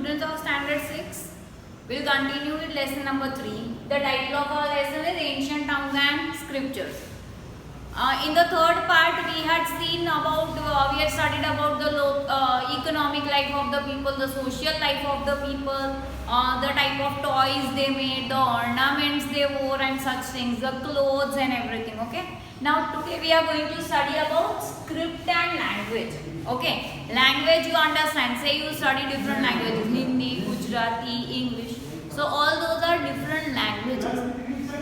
students of standard 6. We'll continue with lesson number 3. The title of our lesson is Ancient Tongues and Scriptures. In the third part, we had seen about, we had studied about the economic life of the people, the social life of the people, the type of toys they made, the ornaments they wore and such things, the clothes and everything, okay. Now today we are going to study about script and language, okay. Language you understand, say you study different languages, Hindi, Gujarati, English, so all those are different languages.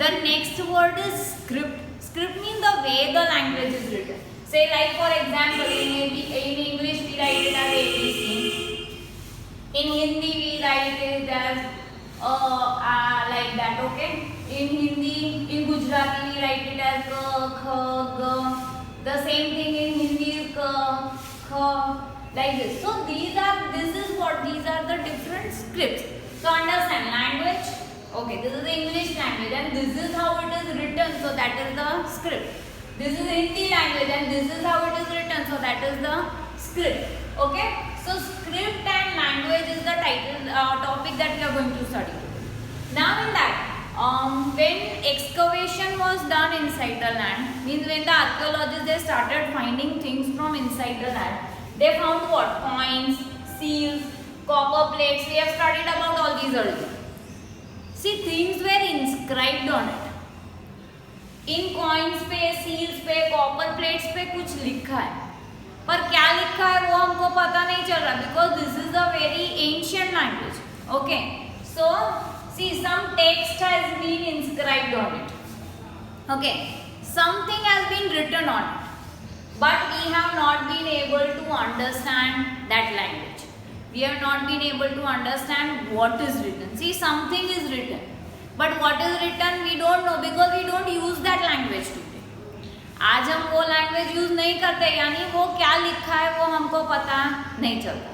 The next word is script. Script means the way the language is written. Say like for example, in English we write it as ABC. In Hindi we write it as like that, okay. In Hindi, in Gujarati we write it as K, Kh, G. The same thing in Hindi is K, Kh, like this. So these are the different scripts. So understand language. Okay, this is the English language and this is how it is written, so that is the script. This is Hindi language and this is how it is written, so that is the script. Okay, so script and language is the title topic that we are going to study. Now in that, when excavation was done inside the land, means when the archaeologists they started finding things from inside the land, they found what? Coins, seals, copper plates. We have studied about all these earlier. See, things were inscribed on it. In coins पे, seals पे, copper plates पे कुछ लिखा है, पर क्या लिखा है वो हमको पता नहीं चल रहा, because this is a very ancient language. Okay, so see some text has been inscribed on it. Okay, something has been written on it, but we have not been able to understand that language. We have not been able to understand what is written. See, something is written, but what is written we don't know because we don't use that language today. आज हम वो language use नहीं करते, यानी वो क्या लिखा है वो हमको पता नहीं चलता.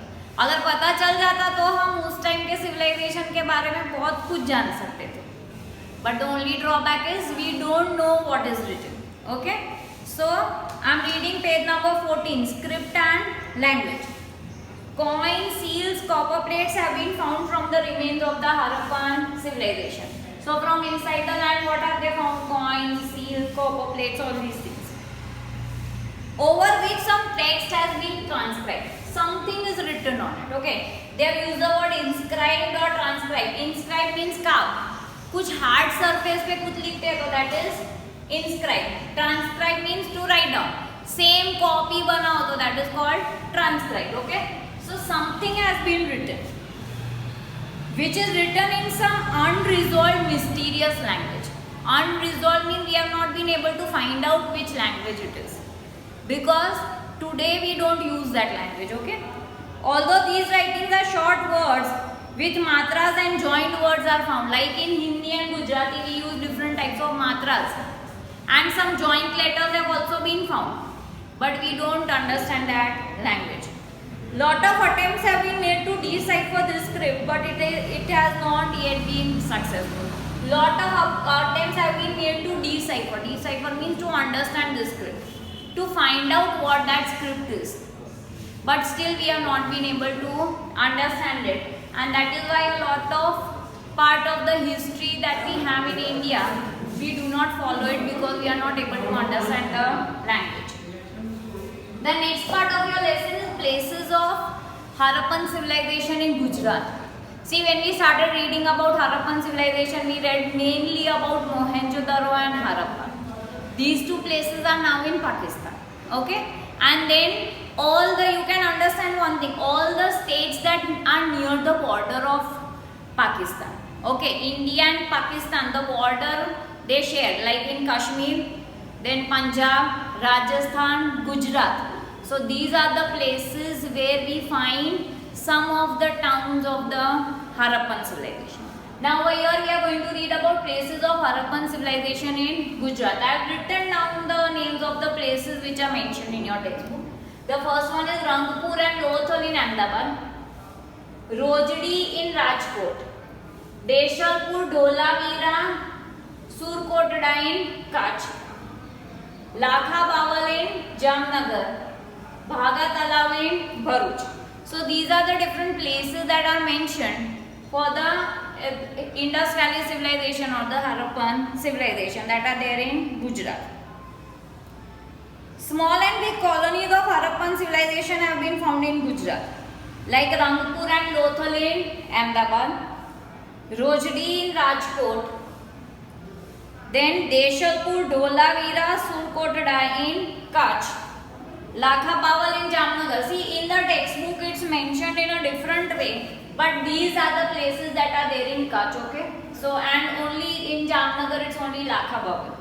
अगर पता चल जाता तो हम उस टाइम के civilization के बारे में बहुत कुछ जान सकते थे. But the only drawback is we don't know what is written. Okay, so I am reading page number 14, script and language. Coins, seals, copper plates have been found from the remains of the Harappan civilization. So from inside the land, what have they found? Coins, seals, copper plates, all these things. Over which some text has been transcribed. Something is written on it. Okay. They have used the word inscribed or transcribed. Inscribed means carved. कुछ hard surface पे कुछ लिखते हैं तो that is inscribed. Transcribed means to write down. Same copy बनाओ तो that is called transcribed. Okay. So something has been written, which is written in some unresolved mysterious language. Unresolved means we have not been able to find out which language it is, because today we don't use that language. Okay, although these writings are short words with matras and joined words are found, like in Hindi and Gujarati we use different types of matras, and some joint letters have also been found, but we don't understand that language. Lot of attempts have been made to decipher this script, but it has not yet been successful. Lot of attempts have been made to decipher. Decipher means to understand this script, to find out what that script is. But still we have not been able to understand it, and that is why a lot of part of the history that we have in India, we do not follow it because we are not able to understand the language. The next part of your lesson is places of Harappan civilization in Gujarat. See, when we started reading about Harappan civilization, we read mainly about Mohenjo-daro and Harappa. These two places are now in Pakistan. Okay, and then you can understand one thing, all the states that are near the border of Pakistan. Okay, India and Pakistan, the border they share, like in Kashmir, then Punjab, Rajasthan, Gujarat. So these are the places where we find some of the towns of the Harappan civilization. Now here we are going to read about places of Harappan civilization in Gujarat. I have written down the names of the places which are mentioned in your textbook. The first one is Rangpur and Lothal in Ahmedabad, Rojdi in Rajkot, Deshalpur, Dholavira, Surkotda in Kutch, Lakha Bawal in Jamnagar, Bhaga Talav in Bharuch. So these are the different places that are mentioned for the Indus Valley civilization or the Harappan civilization that are there in Gujarat. Small and big colonies of Harappan civilization have been found in Gujarat, like Rangpur and Lothal in Ahmedabad, Rojdi in Rajkot, then Deshalpur, Dholavira, Surkotda in Kutch, Lakha Bawal in Jamnagar. See, in the textbook it's mentioned in a different way, but these are the places that are there in Kutch, okay? So, and only in Jamnagar it's only Lakha Bawal.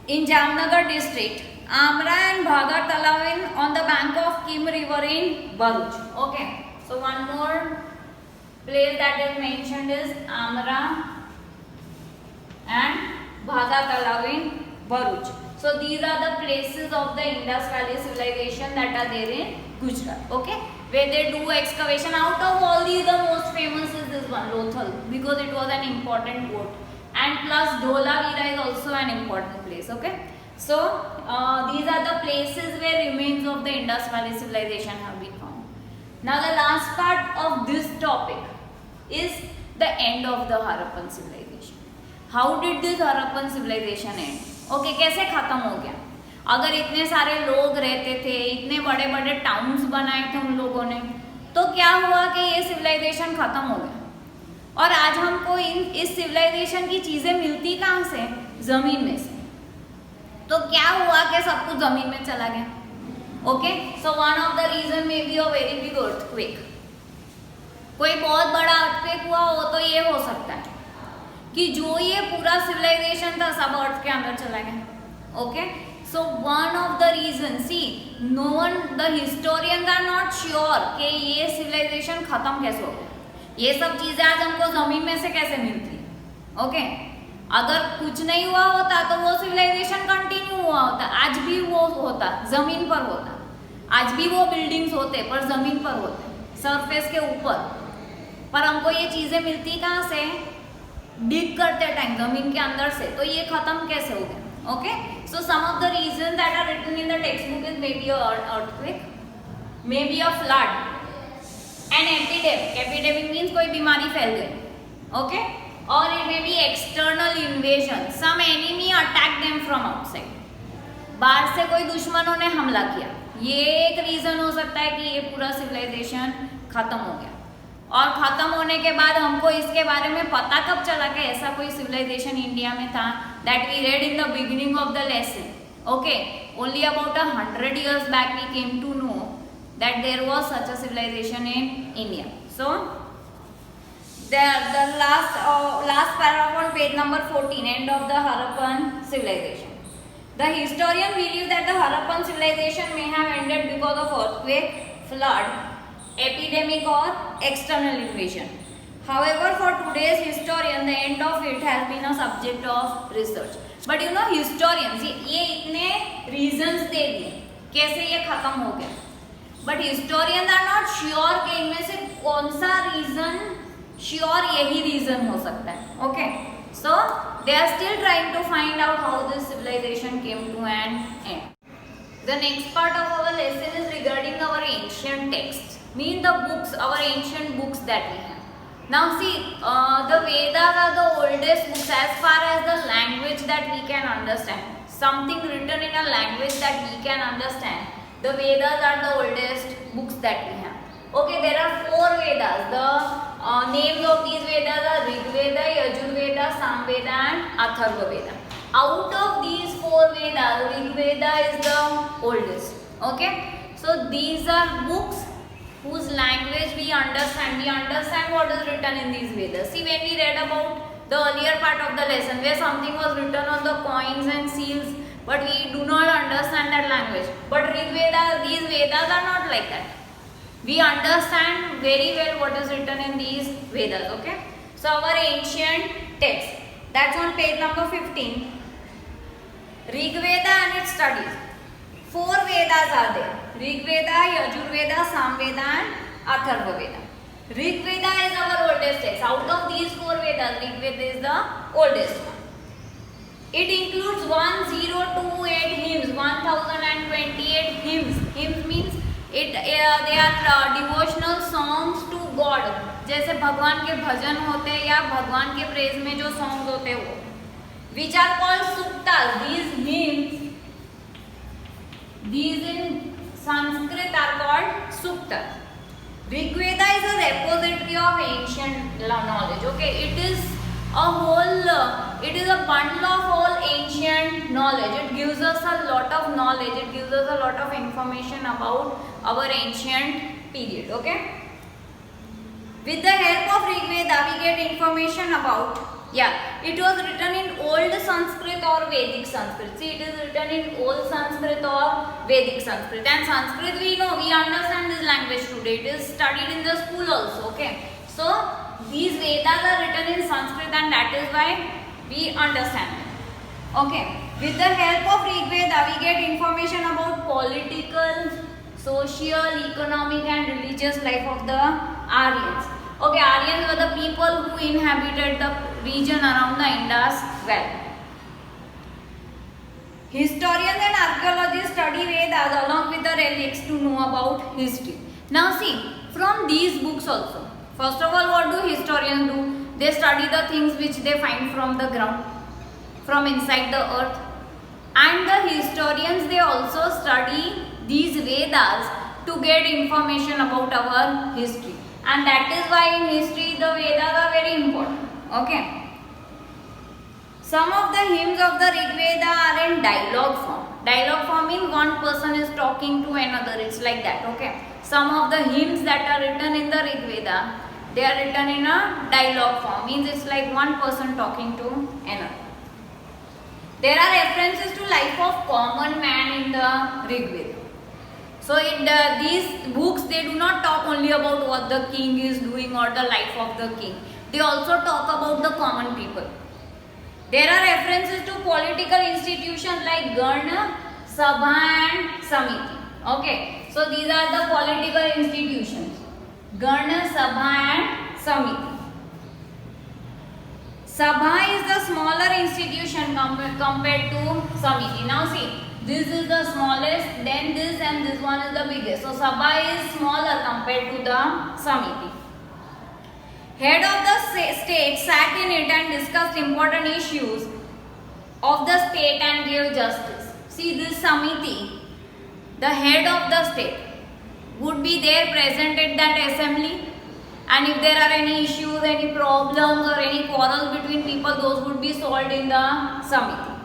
In Jamnagar district, Amra and Bhagar Talawin on the bank of Kim river in Bharuch. Okay, so one more place that is mentioned is Amra and Bhagar Talawin, Bharuch. So these are the places of the Indus Valley civilization that are there in Gujarat. Okay, where they do excavation. Out of all these, the most famous is this one, Lothal, because it was an important port, and plus Dholavira is also an important place. Okay. So, these are the places where remains of the Indus Valley civilization have been found. Now, the last part of this topic is the end of the Harappan civilization. How did this Harappan civilization end? Okay, कैसे खत्म हो गया? अगर इतने सारे लोग रहते थे, इतने बड़े बड़े टाउन्स बनाए थे उन लोगों ने, तो क्या हुआ कि ये सिविलाइजेशन खत्म हो गया? और आज हमको इस सिविलाइजेशन की चीजें मिलती कहाँ से? जमीन में से. तो क्या हुआ कि सब कुछ जमीन में चला गया? Okay, so one of the reason may be a very big earthquake. कोई बहुत बड़ा अर्थक्वेक हुआ हो तो ये हो सकता है कि जो ये पूरा सिविलाइजेशन था सब अर्थ के अंदर चला गया. Okay, so one of the reason, see no one, the historians are not sure कि ये सिविलाइजेशन खत्म कैसे हो गया. ये सब चीजें आज हमको जमीन में से कैसे मिलती है? ओके, अगर कुछ नहीं हुआ होता तो वो सिविलाइजेशन कंटिन्यू हुआ होता, आज भी वो होता, जमीन पर होता, आज भी वो बिल्डिंग्स होते पर जमीन पर होते, सरफेस के ऊपर. पर हमको ये चीजें मिलती कहाँ से? डिग करते टाइम जमीन के अंदर से. तो ये खत्म कैसे हो गया? Okay, so some of the reason that are written in the text book is may be a earthquake, may be a flood, an epidemic. Epidemic means कोई बीमारी फैल गई. ओके, or it may be external invasion, some enemy attacked them from outside. बाहर से कोई दुश्मनों ने हमला किया. ये एक रीजन हो सकता है कि ये पूरा सिविलाइजेशन खत्म हो गया. और खत्म होने के बाद हमको इसके बारे में पता कब चला कि ऐसा कोई सिविलाइजेशन इंडिया में था? That we read in the beginning of the lesson. Okay, only about 100 years back we came to know that there was such a civilization in India. So the last paragraph on page number 14, end of the Harappan civilization. The historian believes that the Harappan civilization may have ended because of earthquake, flood, epidemic or external invasion. However, for today's historian, the end of it has been a subject of research. But you know, historians ये इतने reasons दे दिए कैसे ये खत्म हो गया. But historians are not sure कि इनमें से कौन सा reason श्योर यही रीजन हो सकता है. Okay, so they are still trying to find out how this civilization came to an end. The next part of our lesson is regarding our ancient text, mean the books, our ancient books that we have. Now see, the Vedas are the oldest books as far as the language that we can understand. Something written in a language that we can understand. The Vedas are the oldest books that we have. Okay, there are 4 Vedas. The names of these Vedas are Rig Veda, Yajur Veda, Samveda and Atharva Veda. Out of these 4 Vedas, Rig Veda is the oldest. Okay, so these are books whose language we understand. We understand what is written in these Vedas. See, when we read about the earlier part of the lesson where something was written on the coins and seals, but we do not understand that language. But Rig Veda, these Vedas are not like that. We understand very well what is written in these Vedas. Okay, so our ancient text, that's on page number 15. Rig Veda and its studies. 4 Vedas are there. Rig Veda, Yajur Veda, Samveda and Atharva Veda. Rig Veda is our oldest text. Out of these 4 Vedas, Rig Veda is the oldest one. It includes 1028 hymns, 1028 hymns. Hymns means they are devotional songs to God. जैसे भगवान के भजन होते हैं या भगवान के praise में जो सॉन्ग्स होते हैं वो, which are called suktas. These hymns, these in Sanskrit are called suktas. Rigveda is a repository of ancient knowledge. Okay, it is a bundle of whole ancient knowledge. It gives us a lot of knowledge. It gives us a lot of information about our ancient period. Okay. With the help of Rigveda, we get information about. Yeah, it was written in Old Sanskrit or Vedic Sanskrit. See, it is written in Old Sanskrit or Vedic Sanskrit. And Sanskrit, we know, we understand this language today. It is studied in the school also. Okay. So, these Vedas are written in Sanskrit and that is why we understand them. Okay. With the help of Rigveda, we get information about political, social, economic and religious life of the Aryans. Okay, Aryans were the people who inhabited the region around the Indus Valley. Historians and archaeologists study Vedas along with the relics to know about history. Now see, from these books also, first of all, what do historians do? They study the things which they find from the ground, from inside the earth. And the historians, they also study these Vedas to get information about our history. And that is why in history the Vedas are very important. Okay. Some of the hymns of the Rig Veda are in dialogue form. Dialogue form means one person is talking to another. It's like that. Okay. Some of the hymns that are written in the Rig Veda, they are written in a dialogue form. Means it's like one person talking to another. There are references to life of common man in the Rig Veda. So in these books, they do not talk only about what the king is doing or the life of the king. They also talk about the common people. There are references to political institutions like Garna, Sabha and Samiti. Okay, so these are the political institutions. Garna, Sabha and Samiti. Sabha is the smaller institution compared to Samiti. Now see. This is the smallest, then this and this one is the biggest. So, Sabha is smaller compared to the Samiti. Head of the state sat in it and discussed important issues of the state and gave justice. See this Samiti, the head of the state, would be there present at that assembly. And if there are any issues, any problems or any quarrels between people, those would be solved in the Samiti.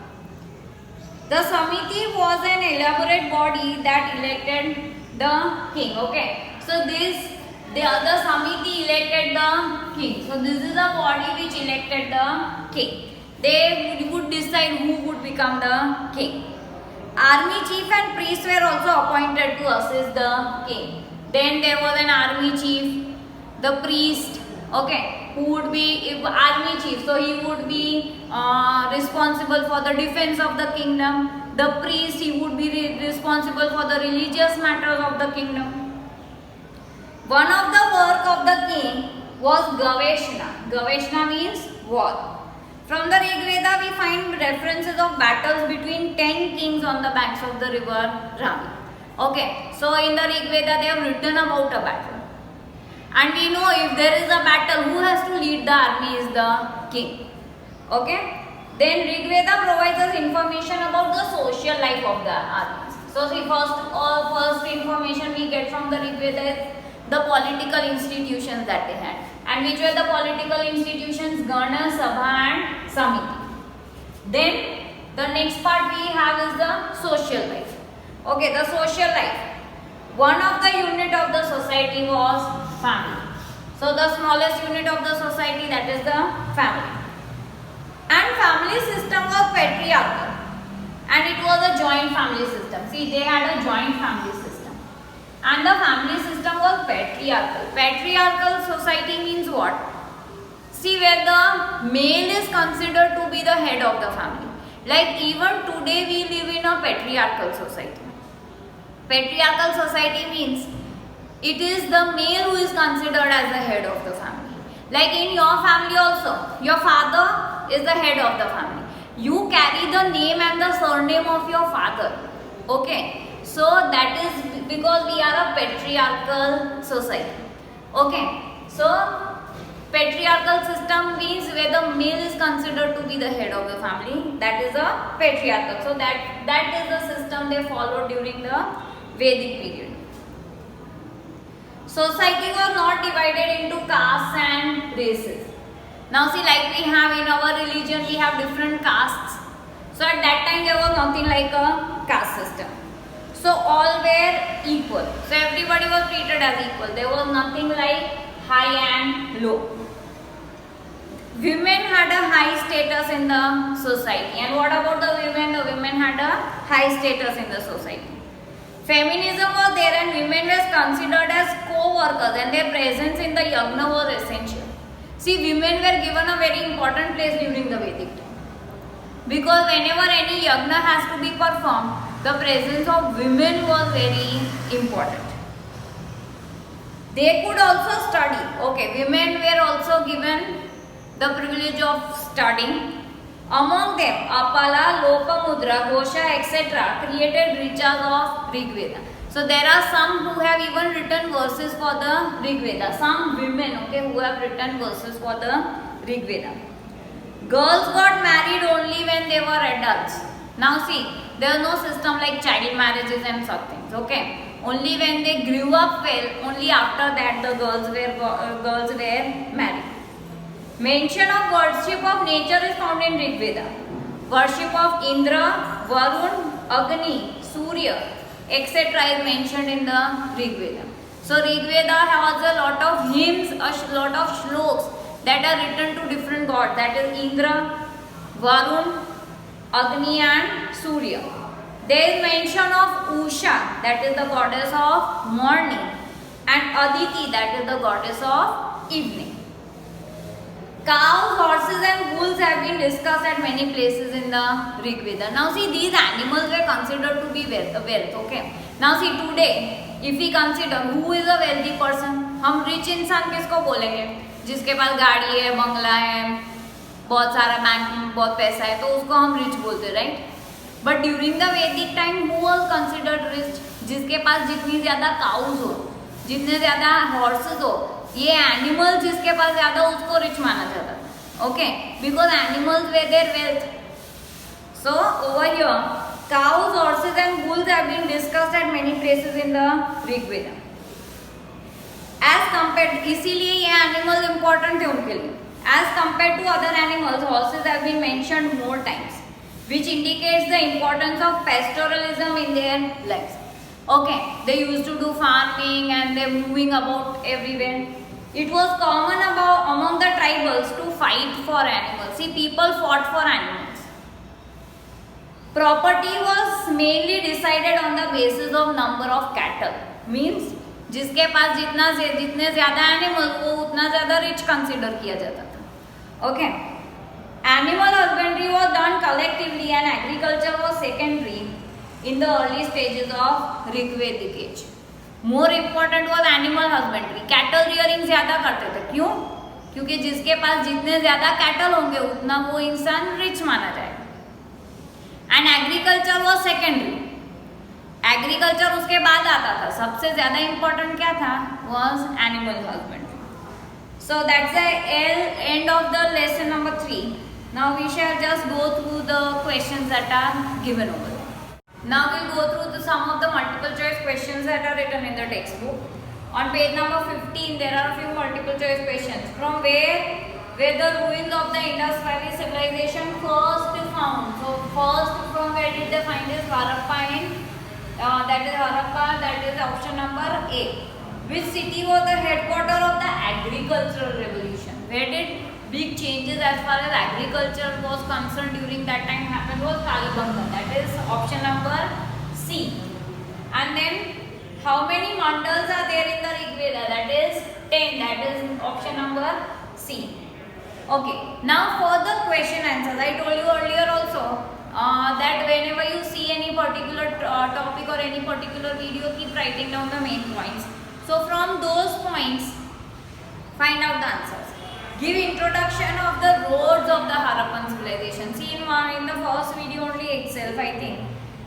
The Samiti was an elaborate body that elected the king. Okay. So the Samiti elected the king. So this is a body which elected the king. They would decide who would become the king. Army chief and priests were also appointed to assist the king. Then there was an army chief, the priest. Okay. Who would be army chief, so he would be responsible for the defense of the kingdom. The priest, he would be responsible for the religious matters of the kingdom. One of the work of the king was Gaveshna. Gaveshna means war. From the Rig Veda, we find references of battles between 10 kings on the banks of the river Ravi. Okay, so in the Rig Veda, they have written about a battle. And we know if there is a battle, who has to lead the army is the king. Okay. Then Rig Veda provides us information about the social life of the armies. So see, first information we get from the Rig Veda is the political institutions that they had. And which were the political institutions? Garna, Sabha and Samiti. Then the next part we have is the social life. Okay, the social life. One of the unit of the society was family. So the smallest unit of the society, that is the family. And family system was patriarchal. And it was a joint family system. See, they had a joint family system. And the family system was patriarchal. Patriarchal society means what? See, where the male is considered to be the head of the family. Like even today we live in a patriarchal society. Patriarchal society means it is the male who is considered as the head of the family. Like in your family also, your father is the head of the family. You carry the name and the surname of your father. Okay. So that is because we are a patriarchal society. Okay, so patriarchal system means where the male is considered to be the head of the family. That is a patriarchal. So that is the system they followed during the Vedic period. Society was not divided into castes and races. Now see, like we have in our religion, we have different castes. So at that time there was nothing like a caste system. So all were equal. So everybody was treated as equal. There was nothing like high and low. Women had a high status in the society. And what about the women? The women had a high status in the society. Feminism was there and women were considered as co-workers and their presence in the yagna was essential. See, women were given a very important place during the Vedic time. Because whenever any yagna has to be performed, the presence of women was very important. They could also study. Okay, women were also given the privilege of studying. Among them, Apala, Lopamudra, Ghosha, etc. created riches of Rig Veda. So there are some who have even written verses for the Rig Veda. Some women, okay, who have written verses for the Rig Veda. Girls got married only when they were adults. Now see, there was no system like child marriages and such things. Okay, only when they grew up well, only after that the girls were married. Mention of worship of nature is found in Rig Veda. Worship of Indra, Varun, Agni, Surya, etc. is mentioned in the Rig Veda. So Rig Veda has a lot of hymns, a lot of shloks that are written to different gods. That is Indra, Varun, Agni and Surya. There is mention of Usha, that is the goddess of morning, and Aditi, that is the goddess of evening. Cows, horses and bulls have been discussed at many places in the Rig Veda. Now see, these animals were considered to be wealth, okay. Now see, today if we consider who is a wealthy person, हम rich इंसान किसको बोलेंगे? जिसके पास गाड़ी है, बंगला है, बहुत सारा बैंक में बहुत पैसा है, तो उसको हम rich बोलते हैं, right? But during the Vedic time, who was considered rich? जिसके पास जितनी ज़्यादा cows हो, जितने ज़्यादा horses हो, ये एनिमल जिसके पास ज्यादा उसको रिच माना जाता था. Okay, because animals way there wealth. So over here cows, horses and bulls have been discussed at many places in the Rig Veda. As compared, इसीलिए ये एनिमल्स इंपॉर्टेंट थे उनके लिए. As compared to other animals, horses have been mentioned more times, which indicates the importance of pastoralism in their lives. Okay, they used to do farming and they're moving about everywhere. It was common among the tribals to fight for animals. See, people fought for animals. Property was mainly decided on the basis of number of cattle. Means जिसके पास जितने ज़्यादा animal वो उतना ज़्यादा rich consider किया जाता था. Okay. Animal husbandry was done collectively and agriculture was secondary in the early stages of Rig Vedic age. More important was animal husbandry. Cattle rearing ज़्यादा करते थे. क्यों? क्योंकि जिसके पास जितने ज़्यादा cattle होंगे उतना वो इंसान rich माना जाएगा. And agriculture was secondary. Agriculture उसके बाद आता था. सबसे ज़्यादा important क्या था? Was animal husbandry. So that's the end of the lesson number 3. Now we shall just go through the questions that are given over. Now we'll go through some of the multiple choice questions that are written in the textbook. On page number 15, there are a few multiple choice questions. From where the ruins of the Indus Valley civilization first found? So first, from where did they find this? Harappa that is Harappa. That is option number A. Which city was the headquarter of the agricultural revolution? Where did big changes as far as agriculture was concerned during that time happened was Kalabanga. That is option number C. And then how many mandals are there in the Rig Veda? That is 10. That is option number C. Okay. Now for the question answers, I told you earlier also that whenever you see any particular topic or any particular video, keep writing down the main points. So from those points, find out the answers. Give introduction of the roads of the Harappan civilization. See, in the first video only itself, I think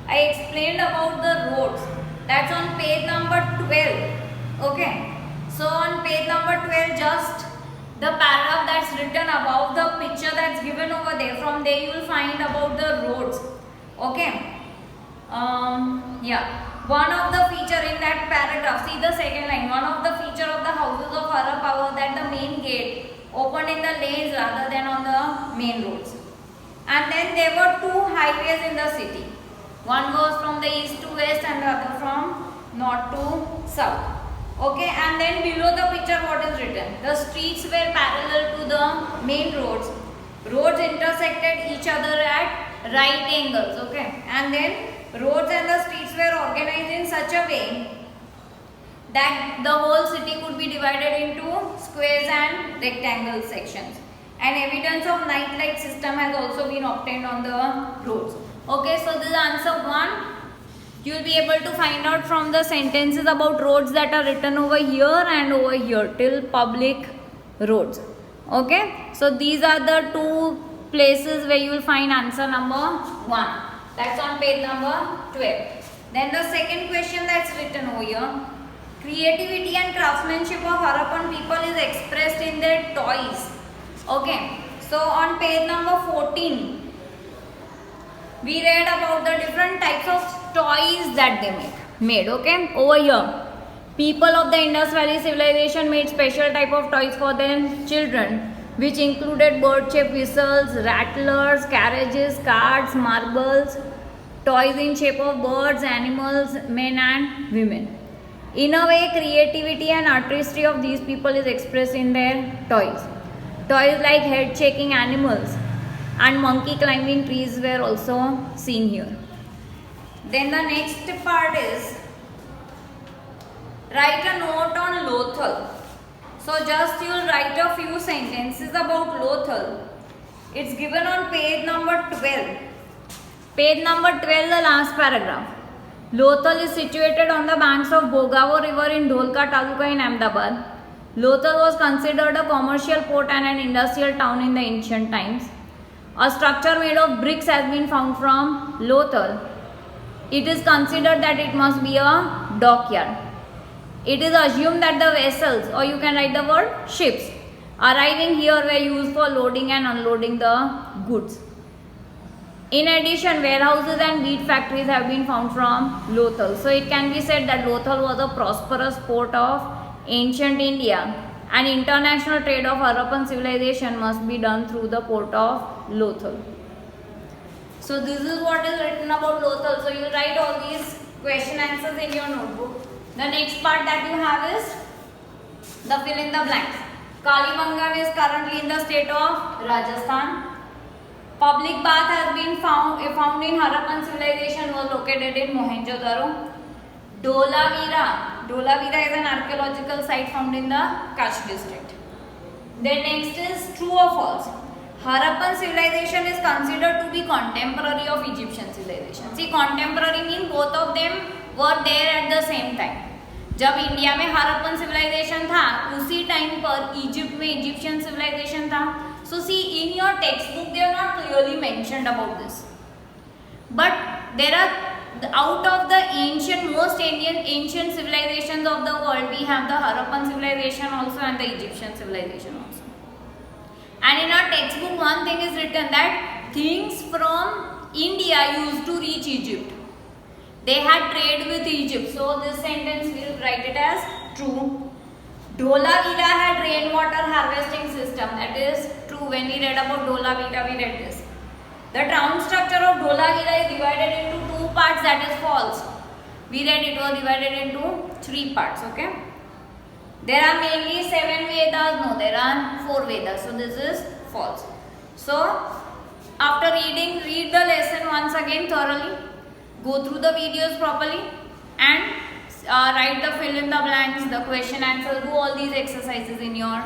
I explained about the roads. That's on page 12. Okay. So on page number 12, just the paragraph that's written above the picture that's given over there. From there you will find about the roads. Okay. Yeah. One of the feature in that paragraph, see the second line, one of the feature of the houses of Harappa was that the main gate opened in the lanes rather than on the main roads. And then there were two highways in the city. One was from the east to west and the other from north to south. Okay, and then below the picture what is written? The streets were parallel to the main roads. Roads intersected each other at right angles. Okay, and then roads and the streets were organized in such a way that the whole city could be divided into squares and rectangle sections. And evidence of night light system has also been obtained on the roads. Okay, so this is answer 1. You will be able to find out from the sentences about roads that are written over here and over here till public roads. Okay, so these are the two places where you will find answer number 1. That's on page number 12. Then the second question that's written over here. Creativity and craftsmanship of Harappan people is expressed in their toys. Okay, so on page number 14, we read about the different types of toys that they made. Okay, over here, people of the Indus Valley civilization made special type of toys for their children, which included bird-shaped whistles, rattlers, carriages, carts, marbles, toys in shape of birds, animals, men and women. In a way, creativity and artistry of these people is expressed in their toys. Toys like head-shaking animals and monkey climbing trees were also seen here. Then the next part is write a note on Lothal. So just you will write a few sentences about Lothal. It's given on page number 12. Page number 12, the last paragraph. Lothal is situated on the banks of Bhogavo River in Dholka Taluka in Ahmedabad. Lothal was considered a commercial port and an industrial town in the ancient times. A structure made of bricks has been found from Lothal. It is considered that it must be a dockyard. It is assumed that the vessels, or you can write the word ships, arriving here were used for loading and unloading the goods. In addition, warehouses and wheat factories have been found from Lothal. So it can be said that Lothal was a prosperous port of ancient India, and international trade of Harappan civilization must be done through the port of Lothal. So this is what is written about Lothal. So you will write all these question answers in your notebook. The next part that you have is the fill in the blanks. Kalibangan is currently in the state of Rajasthan. Public bath has been found in Harappan civilization, was located in Mohenjo-daro. Dholavira is an archaeological site found in the Kutch district. Then next is true or false. Harappan civilization is considered to be contemporary of Egyptian civilization. See, contemporary means both of them were there at the same time. जब India में Harappan civilisation था उसी time पर Egypt में Egyptian civilisation था. So see, in your textbook they are not clearly mentioned about this, but there are out of the most ancient civilizations of the world, we have the Harappan civilization also and the Egyptian civilization also. And in our textbook one thing is written that things from India used to reach Egypt. They had trade with Egypt. So this sentence we will write it as true. Dholavira had rainwater harvesting system. That is true. When we read about Dholavira, we read this. The town structure of Dholavira is divided into two parts. That is false. We read it was divided into 3 parts. Okay. There are mainly 7 Vedas. No, there are 4 Vedas. So this is false. So after reading, read the lesson once again thoroughly. Go through the videos properly and write the fill in the blanks, the question answers, do all these exercises in your